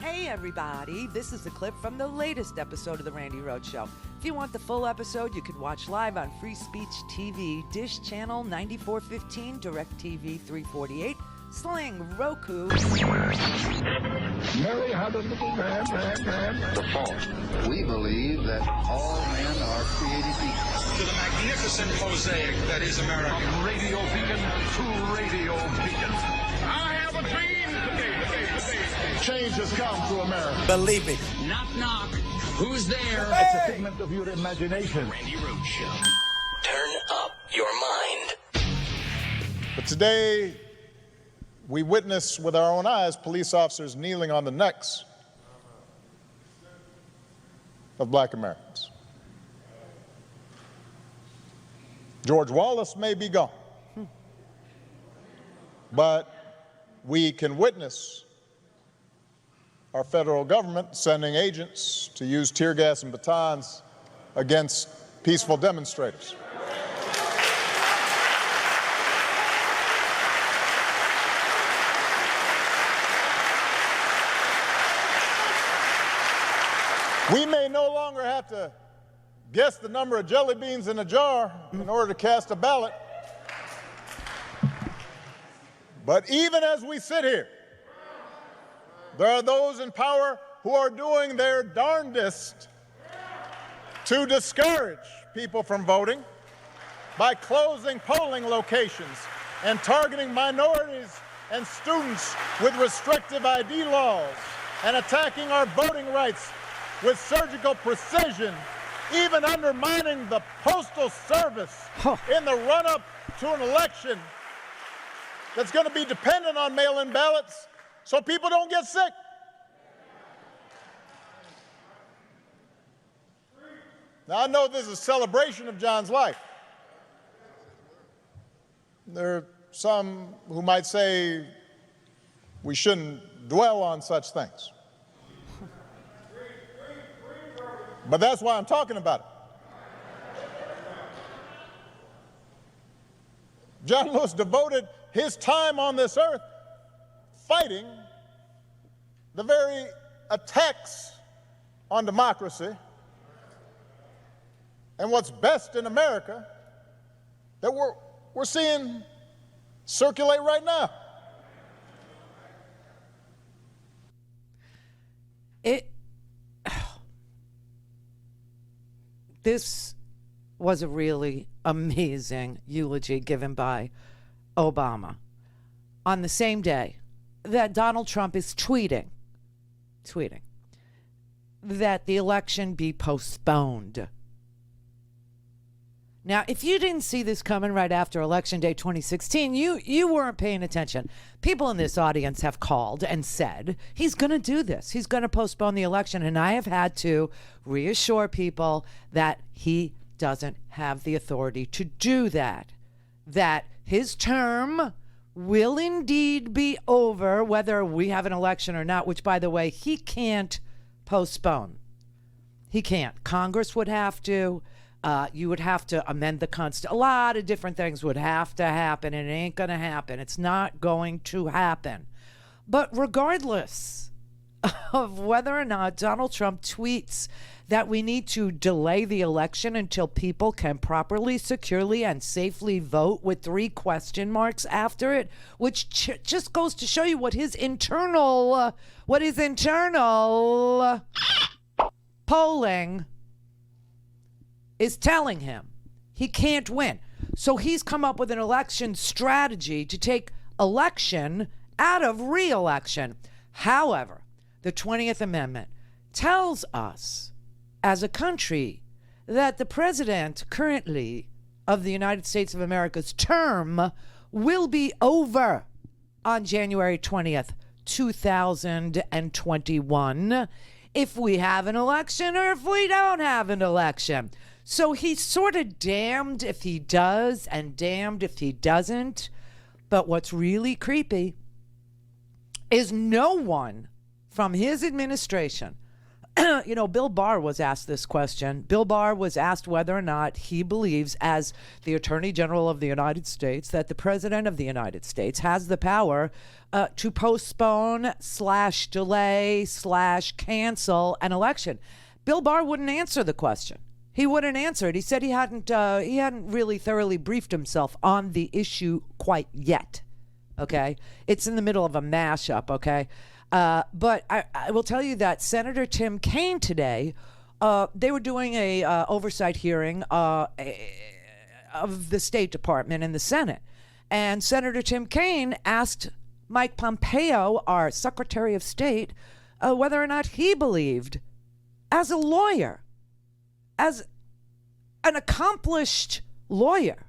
Hey everybody, this is a clip from the latest episode of the Randi Rhodes Show. If you want the full episode, you can watch live on Free Speech TV, Dish Channel 9415, DirectTV 348, Sling, Roku. Mary had a little man. The fault. We believe that all men are created equal. To the magnificent mosaic that is America. From radio beacon to radio beacon. I have a dream today. Change has come to America. Believe it. Knock, knock. Who's there? It's a figment of your imagination. Randi Rhodes Show. Turn up your mind. But today, we witness with our own eyes police officers kneeling on the necks of black Americans. George Wallace may be gone, but we can witness our federal government sending agents to use tear gas and batons against peaceful demonstrators. We may no longer have to guess the number of jelly beans in a jar in order to cast a ballot. But even as we sit here, there are those in power who are doing their darndest to discourage people from voting by closing polling locations and targeting minorities and students with restrictive ID laws and attacking our voting rights with surgical precision, even undermining the Postal Service in the run-up to an election that's going to be dependent on mail-in ballots so people don't get sick. Now, I know this is a celebration of John's life. There are some who might say we shouldn't dwell on such things. But that's why I'm talking about it. John Lewis devoted his time on this earth fighting the very attacks on democracy and what's best in America that we're seeing circulate right now. This was a really amazing eulogy given by Obama on the same day that Donald Trump is tweeting that the election be postponed. Now, if you didn't see this coming right after Election Day 2016, you weren't paying attention. People in this audience have called and said he's going to do this. He's going to postpone the election. And I have had to reassure people that he doesn't have the authority to do that. That his term will indeed be over, whether we have an election or not, which, by the way, he can't postpone. He can't. Congress would have to. You would have to amend the Constitution. A lot of different things would have to happen, and it ain't going to happen. It's not going to happen. But regardless of whether or not Donald Trump tweets that we need to delay the election until people can properly, securely, and safely vote with 3 question marks after it, which just goes to show you what his internal polling is telling him. He can't win. So he's come up with an election strategy to take election out of re-election. However, the 20th Amendment tells us as a country that the president currently of the United States of America's term will be over on January 20th, 2021, if we have an election or if we don't have an election. So he's sort of damned if he does and damned if he doesn't. But what's really creepy is no one from his administration You know, Bill Barr was asked this question. Bill Barr was asked whether or not he believes, as the Attorney General of the United States, that the President of the United States has the power to postpone / delay / cancel an election. Bill Barr wouldn't answer the question. He wouldn't answer it. He said he hadn't really thoroughly briefed himself on the issue quite yet. Okay, it's in the middle of a mashup. Okay. But I will tell you that Senator Tim Kaine today, they were doing a oversight hearing of the State Department in the Senate. And Senator Tim Kaine asked Mike Pompeo, our Secretary of State, whether or not he believed, as a lawyer, as an accomplished lawyer,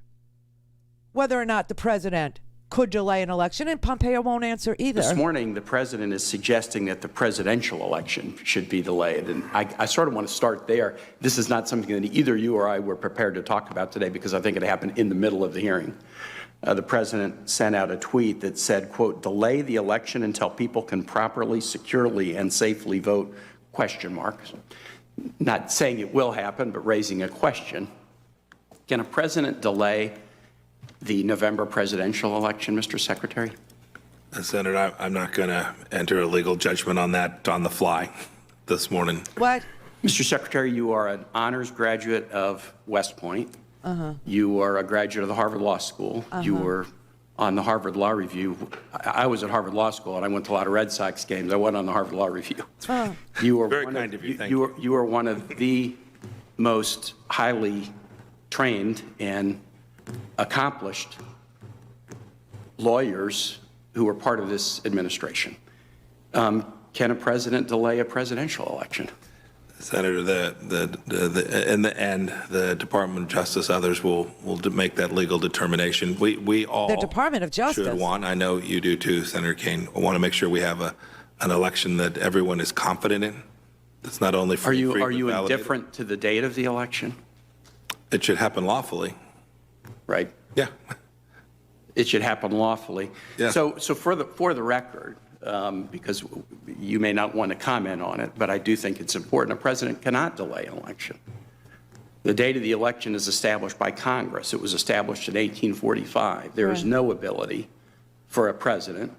whether or not the president could delay an election, and Pompeo won't answer either. This morning, the president is suggesting that the presidential election should be delayed, and I sort of want to start there. This is not something that either you or I were prepared to talk about today because I think it happened in the middle of the hearing. The president sent out a tweet that said, quote, delay the election until people can properly, securely, and safely vote, ? Not saying it will happen, but raising a question. Can a president delay the November presidential election, Mr. Secretary? Senator, I'm not going to enter a legal judgment on that on the fly this morning. What? Mr. Secretary, you are an honors graduate of West Point. You are a graduate of the Harvard Law School. You were on the Harvard Law Review. I was at Harvard Law School, and I went to a lot of Red Sox games. I went on the Harvard Law Review. You are Very kind of you. Thank you. You are one of the most highly trained and accomplished lawyers who are part of this administration. Can a president delay a presidential election? Senator, in the end, the Department of Justice, others will make that legal determination. We all The Department of Justice should want. I know you do too, Senator Kaine. I want to make sure we have an election that everyone is confident in. It's not only free. Are you indifferent to the date of the election? It should happen lawfully. Right. Yeah. It should happen lawfully. Yeah. So for the record, because you may not want to comment on it, but I do think it's important. A president cannot delay an election. The date of the election is established by Congress. It was established in 1845. There is no ability for a president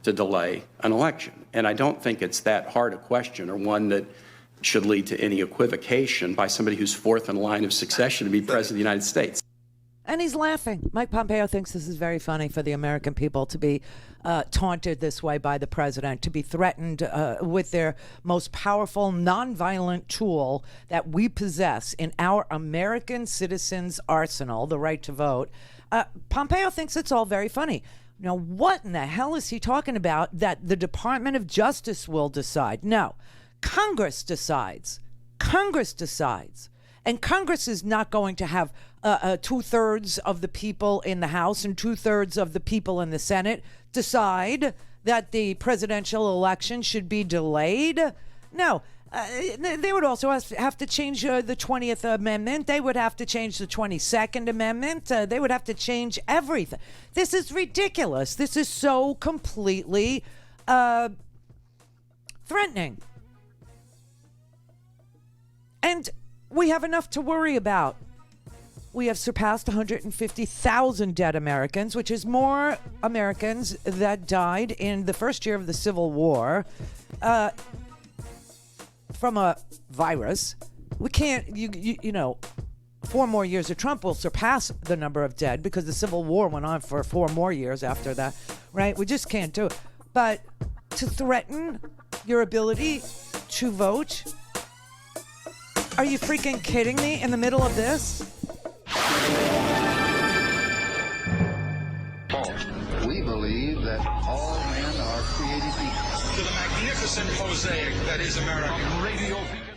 to delay an election. And I don't think it's that hard a question, or one that should lead to any equivocation by somebody who's fourth in line of succession to be president of the United States. And he's laughing. Mike Pompeo thinks this is very funny for the American people to be taunted this way by the president, to be threatened with their most powerful nonviolent tool that we possess in our American citizens' arsenal, the right to vote. Pompeo thinks it's all very funny. Now, what in the hell is he talking about that the Department of Justice will decide? No, Congress decides. Congress decides. And Congress is not going to have 2/3 of the people in the House and 2/3 of the people in the Senate decide that the presidential election should be delayed. No, they would also have to change the 20th Amendment. They would have to change the 22nd Amendment. They would have to change everything. This is ridiculous. This is so completely threatening. And we have enough to worry about. We have surpassed 150,000 dead Americans, which is more Americans that died in the first year of the Civil War from a virus. We can't, you know, 4 more years of Trump will surpass the number of dead because the Civil War went on for 4 more years after that, right? We just can't do it. But to threaten your ability to vote, are you freaking kidding me in the middle of this? We believe that all men are created equal. To the magnificent mosaic that is America. Radio Beacon.